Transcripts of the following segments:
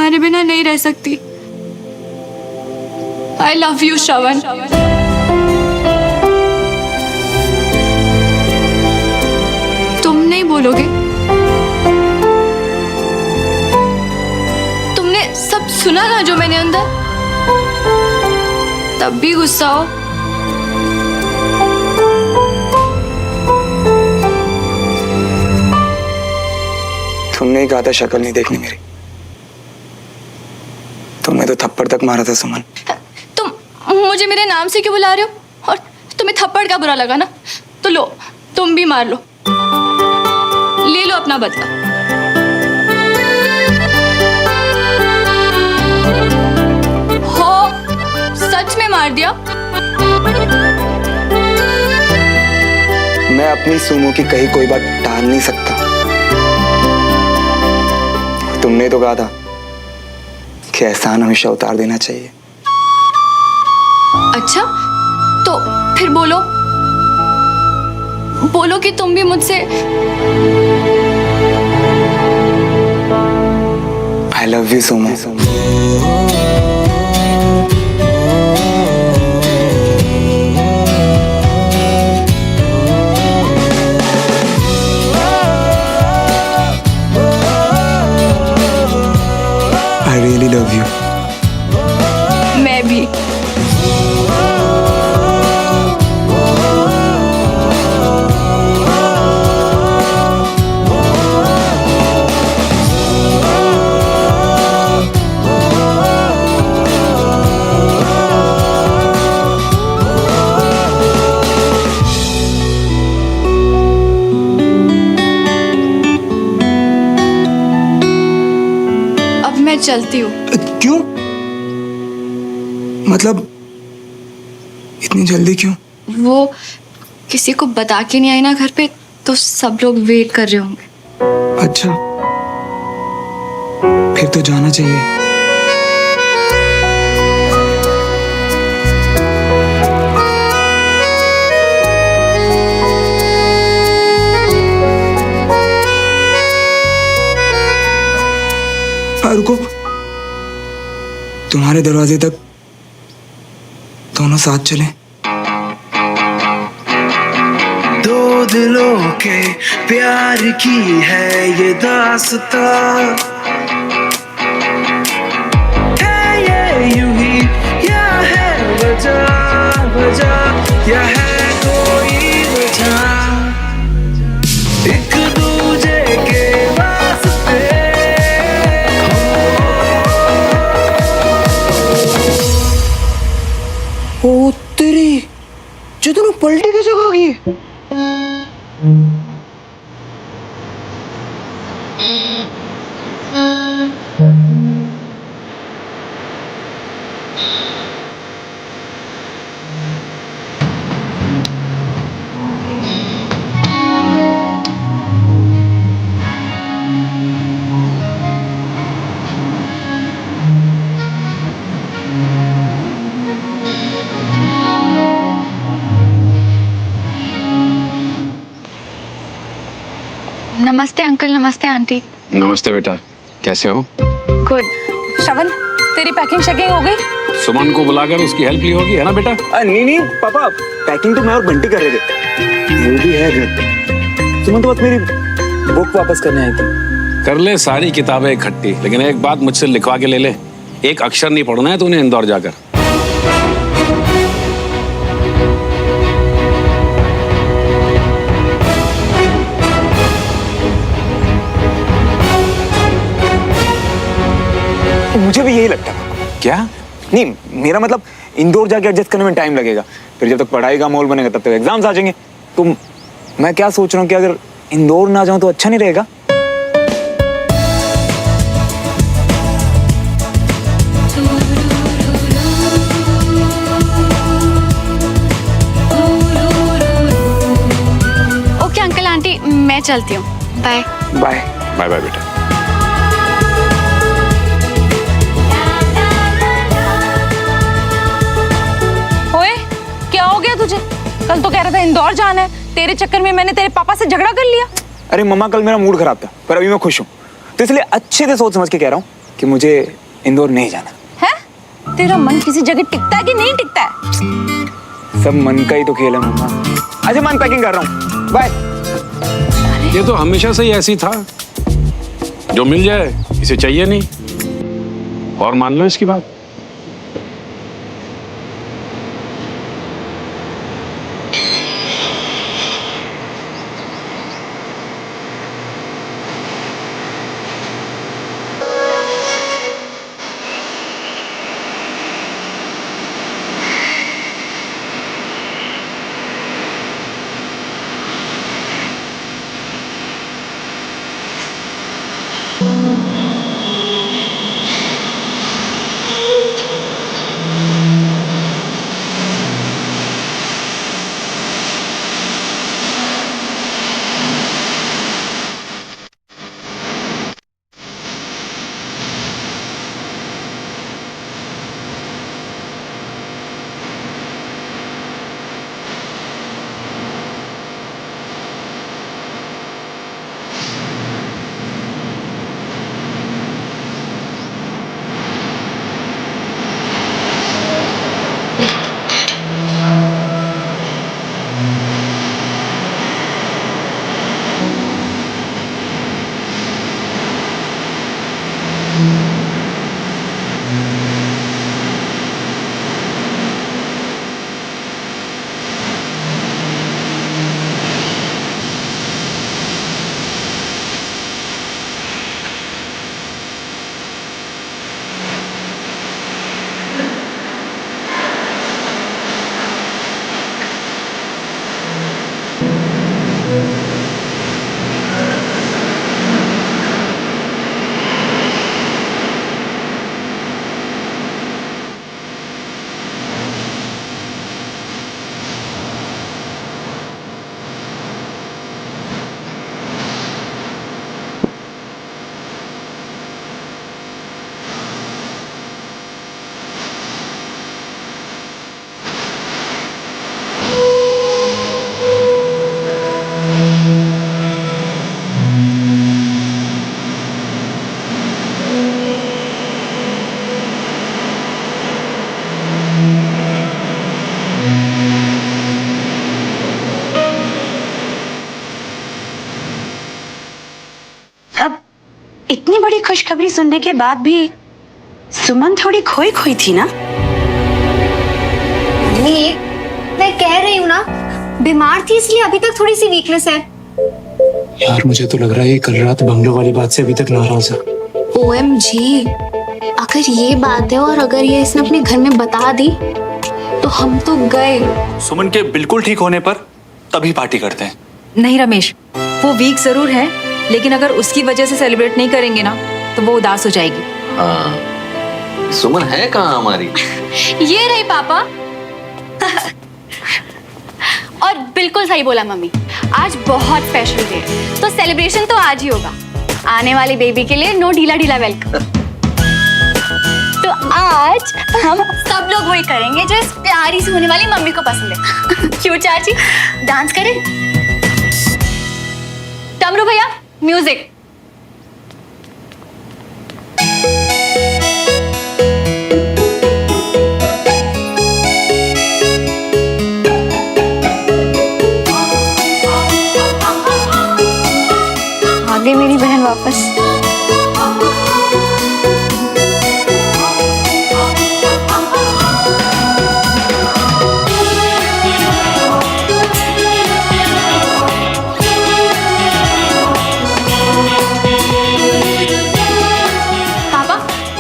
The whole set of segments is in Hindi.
तुम्हारे बिना नहीं रह सकती। I love you, श्रवण। तुम नहीं बोलोगे? तुमने सब सुना ना जो मैंने अंदर, तब भी गुस्सा हो। तुमने ही कहा था शक्ल नहीं देखनी मेरी। तुमने तो थप्पड़ तक मारा था सुमन। तुम मुझे मेरे नाम से क्यों बुला रहे हो? और तुम्हें थप्पड़ का बुरा लगा ना, तो लो, तुम भी मार लो, ले लो अपना बदला। हो, सच में मार दिया? मैं अपनी सुमो की कही कोई बात टाल नहीं सकता। तुमने तो कहा था कि एहसान हमेशा उतार देना चाहिए। अच्छा, तो फिर बोलो, बोलो कि तुम भी मुझसे I love you Sumo. I really love you. मैं भी। अब मैं चलती हूँ। क्यों? मतलब इतनी जल्दी क्यों? वो किसी को बता के नहीं आई ना घर पे, तो सब लोग वेट कर रहे होंगे। अच्छा, फिर तो जाना चाहिए। रुको, तुम्हारे दरवाजे तक दोनों साथ चलें। दो दिलों के प्यार की है ये दास्तां, है ये यूं ही या है वजह वजह या है कोई वजह, एक दूजे के वास्ते ओ तेरी जो तुम पलटी कैसे होगी? नमस्ते अंकल, नमस्ते आंटी। नमस्ते बेटा, कैसे हो? गुड। श्रवण, तेरी पैकिंग शेकिंग हो गई? सुमन को बुलाकर उसकी हेल्प ली होगी, है ना बेटा? नहीं पापा, पैकिंग तो मैं और बंटी कर रहे थे। वो भी है घर। सुमन तो बस मेरी बुक वापस करने आई थी। कर ले सारी किताबें इकट्ठी, लेकिन एक बात मुझसे लिखवा के ले ले, एक अक्षर नहीं पढ़ना है तूने इंदौर जाकर। मुझे भी यही लगता है। क्या? नहीं, मेरा मतलब इंदौर जाके एडजस्ट करने में टाइम लगेगा, फिर जब तक पढ़ाई का माहौल बनेगा तब तक एग्जाम्स आ जाएंगे। तो मैं क्या सोच रहा हूँ कि अगर इंदौर ना जाऊं तो अच्छा नहीं रहेगा? ओके अंकल आंटी, मैं चलती हूँ। Bye bye. बाय बाय बेटा। तुझे कल तो कह रहा था इंदौर जाना है, तेरे चक्कर में मैंने तेरे पापा से झगड़ा कर लिया। अरे मम्मा, कल मेरा मूड खराब था, पर अभी मैं खुश हूँ, तो इसलिए अच्छे से सोच समझ के कह रहा हूँ। कि मुझे इंदौर नहीं जाना। है? तेरा मन किसी जगह टिकता है कि नहीं टिकता है? सब मन का ही तो खेल है मम्मा। अच्छा मैं पैकिंग कर रहा हूँ, बाय। ये तो हमेशा से ही ऐसी था, जो मिल जाए इसे चाहिए नहीं। और मान लो इसकी बात। इतनी बड़ी खुशखबरी सुनने के बाद भी सुमन थोड़ी खोई खोई थी ना। नहीं, मैं कह रही हूँ ना, बीमार थी इसलिए अभी तक थोड़ी सी वीकनेस है। यार मुझे तो लग रहा है कल रात बंगलों वाली बात से अभी तक नाराज है। OMG, अगर ये बात है और अगर ये इसने अपने घर में बता दी तो हम तो गए। सुमन के बिल्कुल ठीक होने पर तभी पार्टी करते हैं। नहीं रमेश, वो वीक जरूर है, लेकिन अगर उसकी वजह से सेलिब्रेट नहीं करेंगे ना तो वो उदास हो जाएगी। हाँ, सुमन है कहाँ हमारी? ये रही पापा। और बिल्कुल सही बोला मम्मी, आज बहुत स्पेशल डे है, तो सेलिब्रेशन तो आज ही होगा। आने वाली बेबी के लिए नो ढीला ढीला वेलकम। तो आज हम सब लोग वही करेंगे जो इस प्यारी सी होने वाली मम्मी को पसंद है। क्यों चाची, डांस करें? टमरू भैया, म्यूजिक। आ गई मेरी बहन वापस।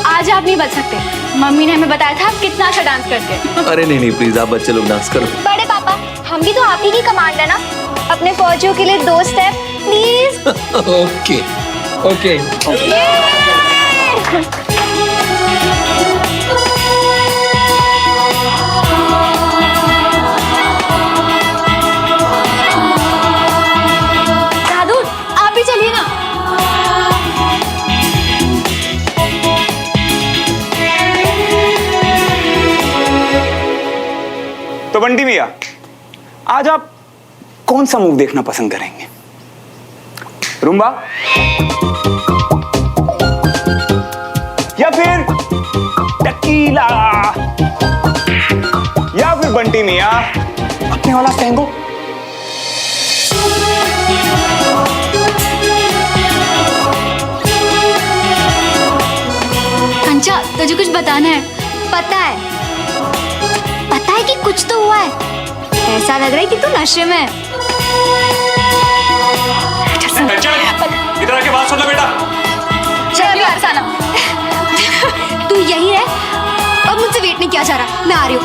आज आप नहीं बच सकते, मम्मी ने हमें बताया था आप कितना अच्छा डांस करते हैं। अरे नहीं प्लीज, आप बच्चे लोग डांस करो। बड़े पापा, हम भी तो आप ही की कमांड है ना, अपने फौजियों के लिए 2 स्टेप प्लीज। Okay okay. दादू आप भी चलिए ना। तो बंटी भैया, आज आप कौन सा मूव देखना पसंद करेंगे? रुम्बा, या फिर टकीला या फिर बंटी मिया अपने वाला टैंगो। कंचा, तुझे कुछ बताना है? पता है कि कुछ तो हुआ है। ऐसा लग रहा है कि तू नशे में है। इधर आके बात सुन लो बेटा। चल अफसाना, तू यही है। अब मुझसे वेट नहीं किया जा रहा, मैं आ रही हूँ।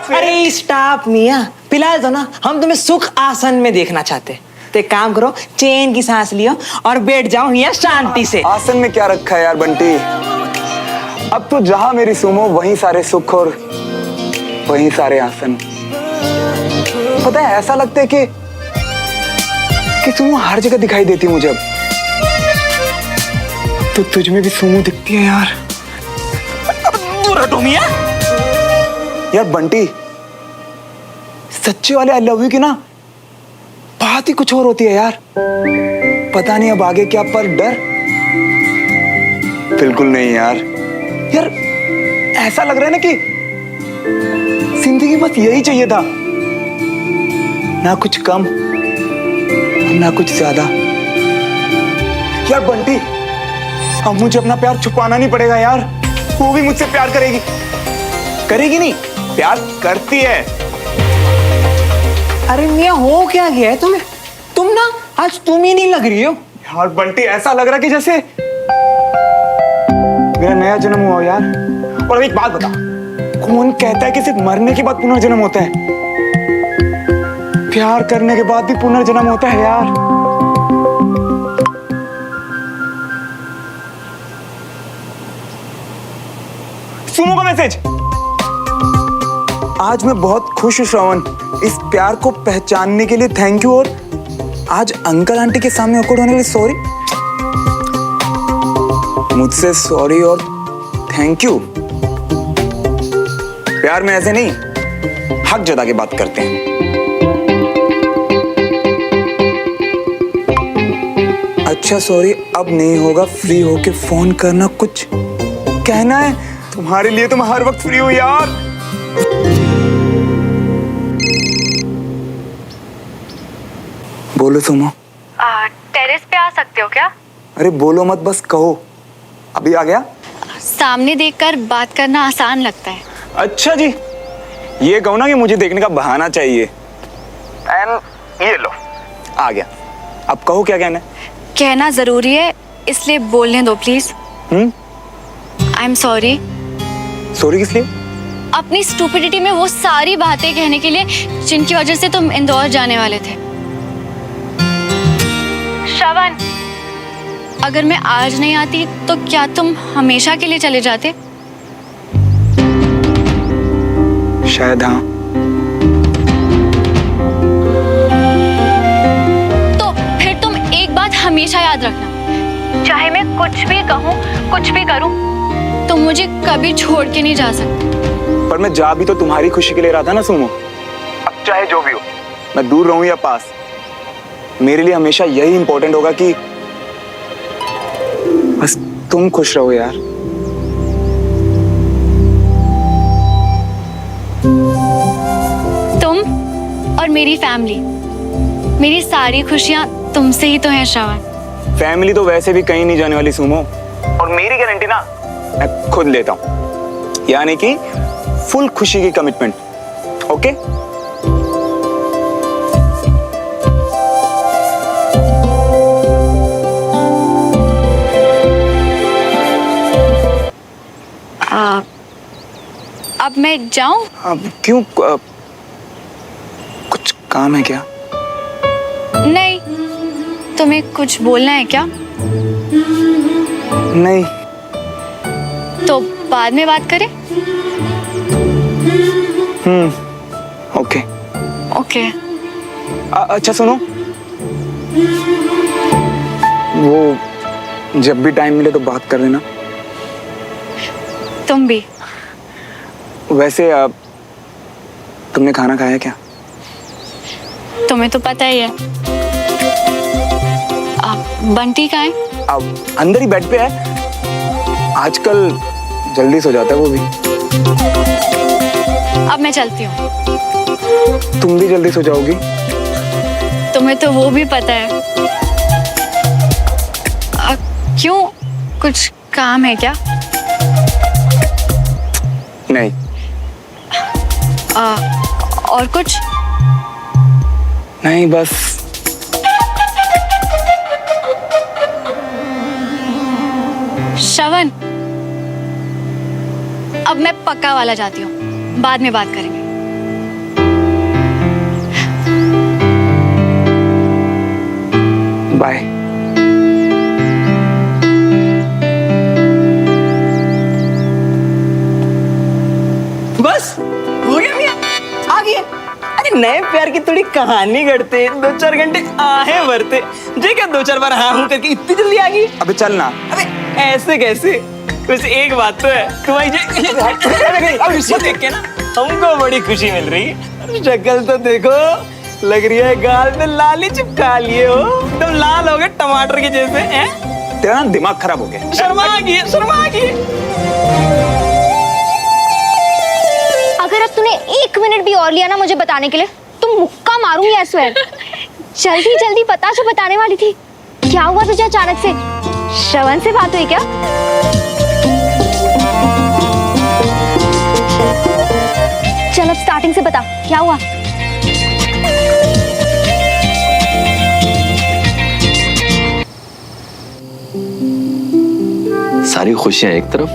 अरे स्टॉप मिया, फिलहाल तो ना हम तुम्हें सुख आसन में देखना चाहते। तो एक काम करो, चैन की सांस लियो और बैठ जाओ यहाँ शांति से। आसन में क्या रखा है यार बंटी? अब तो जहां मेरी सुमो वहीं सारे सुख और वहीं सारे आसन। पता है, ऐसा लगता है कि सुमो हर जगह दिखाई देती मुझे अब। तो तुझ में भी सुमो दिखती है यार। दूर हटो मिया। यार बंटी, सच्चे वाले आई लव यू की ना बात ही कुछ और होती है यार। पता नहीं अब आगे क्या, पर डर बिल्कुल नहीं यार। यार ऐसा लग रहा है ना कि जिंदगी बस यही चाहिए था, ना कुछ कम ना कुछ ज्यादा। यार बंटी, अब मुझे अपना प्यार छुपाना नहीं पड़ेगा यार। वो भी मुझसे प्यार करेगी नहीं, प्यार करती है। अरे मिया, हो क्या गया है तुम्हें? तुम ना आज तुम ही नहीं लग रही हो यार बंटी, ऐसा लग रहा कि जैसे मेरा नया जन्म हुआ हो यार। और अब एक बात बता, कौन कहता है कि सिर्फ मरने के बाद पुनर्जन्म होता है? प्यार करने के बाद भी पुनर्जन्म होता है यार। सुमो का मैसेज। आज मैं बहुत खुश हूं श्रवण, इस प्यार को पहचानने के लिए थैंक यू। और आज अंकल आंटी के सामने awkward होने के लिए सॉरी। मुझसे सॉरी और थैंक यू। प्यार में ऐसे नहीं, हक जता के बात करते हैं। अच्छा सॉरी, अब नहीं होगा। फ्री होके फोन करना, कुछ कहना है? तुम्हारे लिए तो मैं हर वक्त फ्री हूं यार। बोलो सुमो। टेरेस पे आ सकते हो क्या? अरे बोलो मत, बस कहो। अभी आ गया। सामने देखकर बात करना आसान लगता है। अच्छा जी, ये कहो ना कि मुझे देखने का बहाना चाहिए। एंड ये लो, आ गया। अब कहो क्या कहना है। कहना जरूरी है, इसलिए बोलने दो please. I am sorry. Sorry किस लिए? अपनी स्टूपिडिटी में वो सारी बातें कहने के लिए जिनकी वजह से तुम इंदौर जाने वाले थे। श्रवण, अगर मैं आज नहीं आती तो क्या तुम हमेशा के लिए चले जाते? शायद हाँ। तो फिर तुम एक बात हमेशा याद रखना, चाहे मैं कुछ भी कहूँ कुछ भी करूँ, तुम मुझे कभी छोड़ के नहीं जा सकते। पर मैं जा भी तो तुम्हारी खुशी के लिए रहा था ना सुमो। अब चाहे जो भी हो, मैं दूर रहूं या पास, मेरे लिए हमेशा यही इंपॉर्टेंट होगा कि बस तुम खुश रहो यार। तुम और मेरी फैमिली, मेरी सारी खुशियां तुमसे ही तो हैं श्रवण। फैमिली तो वैसे भी कहीं नहीं जाने वाली सुमो, और मेरी गारंटी ना मैं खुद लेता हूं, यानी कि फुल खुशी की कमिटमेंट। ओके? अब मैं जाऊं? अब क्यों? कुछ काम है क्या? नहीं, तुम्हें कुछ बोलना है क्या? नहीं। तो बाद में बात करें? ओके। ओके। अच्छा सुनो, वो जब भी टाइम मिले तो बात कर लेना। तुम भी। वैसे तुमने खाना खाया क्या? तुम्हें तो पता ही है। बंटी कहाँ है? अब अंदर ही बेड पे है। आजकल जल्दी सो जाता है वो भी। अब मैं चलती हूँ। तुम भी जल्दी सो जाओगी? तुम्हें तो वो भी पता है। क्यों, कुछ काम है क्या? नहीं। और कुछ? नहीं, बस श्रवण, अब मैं पक्का वाला जाती हूँ, बाद में बात करेंगे। बाय। बस हो गया भैया, आ गया। अरे नए प्यार की थोड़ी कहानी गढ़ते, 2-4 घंटे आहे भरते, जो क्या 2-4 बार हाँ हूँ करके इतनी जल्दी आ गई। अबे चल ना। अबे ऐसे कैसे? कुछ एक बात तो है, तुम्हारी खुशी देख के ना हमको बड़ी खुशी मिल रही है। शक्ल तो देखो, लग रही है गाल में लाली चिपका लिए हो, एकदम लाल हो गए टमाटर के जैसे हैं। तेरा ना दिमाग खराब हो गया। शर्मा गई। अगर अब तूने 1 मिनट भी और लिया ना मुझे बताने के लिए, तो मुक्का मारूंगी ऐसे। जल्दी जल्दी बता जो बताने वाली थी। क्या हुआ तुझे अचानक से? श्रवण से बात हुई क्या? चल अब स्टार्टिंग से बता, क्या हुआ? सारी खुशियां एक तरफ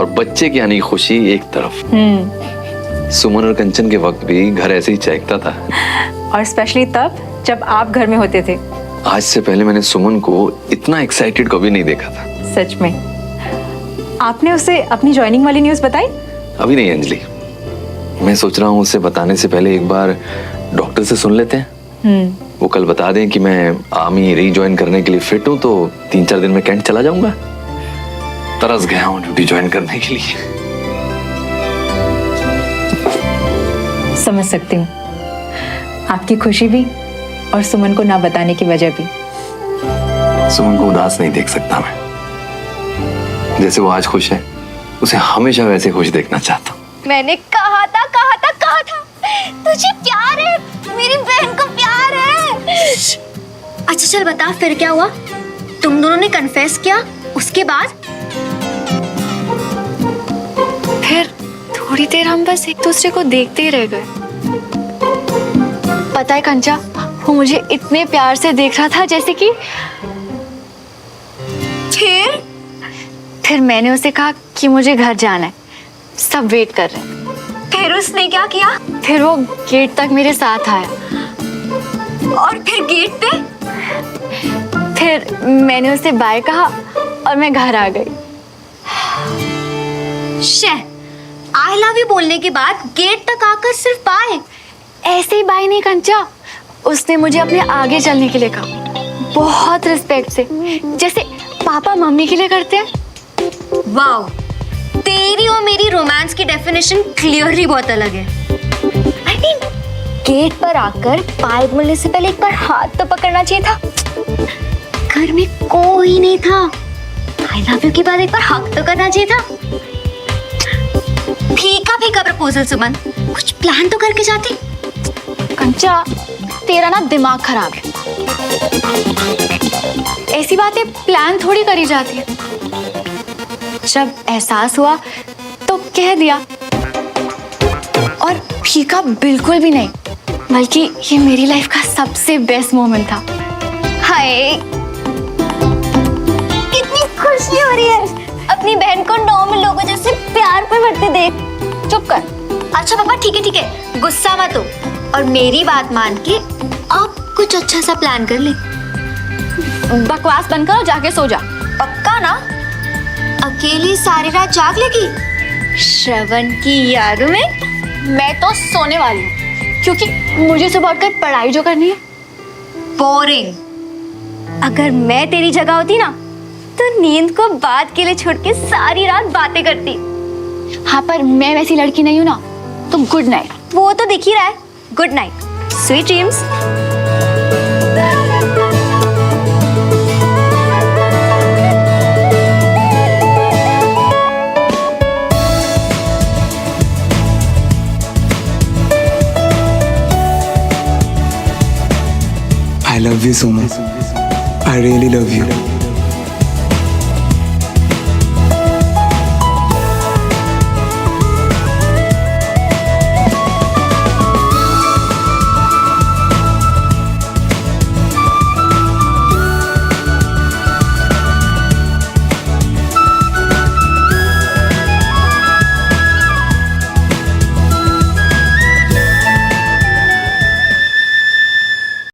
और बच्चे की आने की खुशी एक तरफ। सुमन और कंचन के वक्त भी घर ऐसे ही चहकता था। और स्पेशली तब जब आप घर में होते थे। आज से पहले मैंने सुमन को इतना एक्साइटेड कभी नहीं देखा था। सच में। आपने उसे अपनी ज्वाइनिंग वाली न्यूज़ बताई? अभी नहीं अंजलि, मैं सोच रहा हूँ उसे बताने से पहले एक बार डॉक्टर से सुन लेते हैं। वो कल बता दें कि मैं आर्मी रीज्वाइन करने के लिए फिट हूँ, तो 3-4 दिन में कैंट चला जाऊंगा। तरस गया हूँ ड्यूटी ज्वाइन करने के लिए। समझ सकती हूँ आपकी खुशी भी और सुमन को ना बताने की वजह भी। सुमन को उदास नहीं देख सकता मैं। जैसे वो आज खुश है, उसे हमेशा वैसे खुश देखना चाहता हूँ। मैंने कहा था तुझे प्यार है, मेरी बहन को प्यार है। अच्छा चल बता फिर क्या हुआ? तुम दोनों ने कन्फेस किया, उसके बाद? फिर थोड़ी देर हम बस एक दूसरे को देखते ही रह गए। पता है कंचा, वो मुझे इतने प्यार से देख रहा था जैसे कि फिर मैंने उसे कहा कि मुझे घर जाना है, सब वेट कर रहे हैं। फिर उसने क्या किया? फिर वो गेट तक मेरे साथ आया। और फिर गेट पे? फिर मैंने उसे बाय कहा और मैं घर आ गई। आई लव यू बोलने के बाद गेट तक आकर सिर्फ बाय? ऐसे ही बाय नहीं कंचा, उसने मुझे अपने आगे चलने के लिए कहा, बहुत रिस्पेक्ट से, जैसे पापा मम्मी के लिए करते हैं। वाओ, तेरी और मेरी रोमांस की डेफिनेशन क्लियरली बहुत अलग है। I mean, गेट पर आकर बाय बोलने से पहले एक बार हाथ तो पकड़ना चाहिए था। घर में कोई नहीं था, आई लव यू के बाद एक बार हक तो करना चाहिए था। फीका फीका प्रपोजल सुमन, कुछ प्लान तो करके जाती। कंचा, तेरा ना दिमाग खराब है। ऐसी बातें प्लान थोड़ी करी जाती है। जब एहसास हुआ तो कह दिया, और फीका बिल्कुल भी नहीं, बल्कि ये मेरी लाइफ का सबसे बेस्ट मोमेंट था। हाय, कितनी खुशी हो रही है अपनी बहन को नॉर्मल लोगों जैसे प्यार पे बढ़ते देख। चुप कर। अच्छा पापा ठीक है, गुस्सा मत हो और मेरी बात मान के आप कुछ अच्छा सा प्लान कर ले। बकवास बंद कर और जाके सो जा। पक्का ना? अकेली सारी रात जाग लेगी श्रवण की यादों में? मैं तो सोने वाली हूँ, क्योंकि मुझे सुबह उठकर पढ़ाई जो करनी है। बोरिंग। अगर मैं तेरी जगह होती ना, तो नींद को बात के लिए छोड़ के सारी रात बातें करती। हाँ, पर मैं वैसी लड़की नहीं हूँ ना, तो गुड नाइट। वो तो दिख ही रहा है। Good night, sweet dreams. I love you so much. I really love you.